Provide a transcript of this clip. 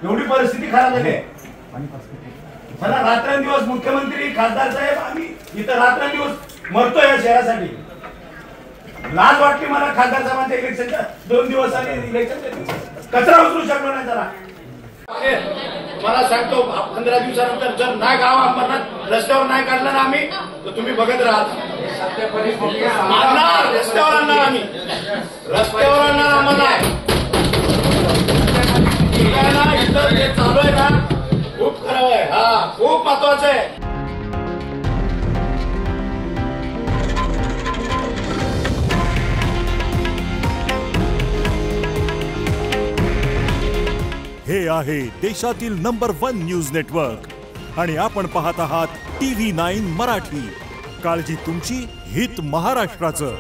एवढी परिस्थिती खराब झाली आहे। मला रात्रंदिवस मुख्यमंत्री खासदार साहेब आम्ही इथं रात्रंदिवस मरतोय या शहरासाठी। लाज वाटली मला खासदार साहेबांच्या इलेक्शनच्या 2 दिवस आधी इलेक्शन कचरा उचलू शकलो नाही जरा। मला सांगतो 15 दिवसानंतर जर नाही गाव अंबरनाथ रस्त्यावर नाही काढला ना आम्ही तर तुम्ही बघत राहा। रस्त्यावर आणणार आम्ही, रस्त्यावर आणणार आम्हाला चालू आहे ना खूप खराब आहे। हा खूप महत्वाचं आहे। हे आहे देशातील नंबर 1 न्यूज नेटवर्क आणि आपण पाहत आहात TV9 मराठी। काळजी तुमची, हित महाराष्ट्राचं।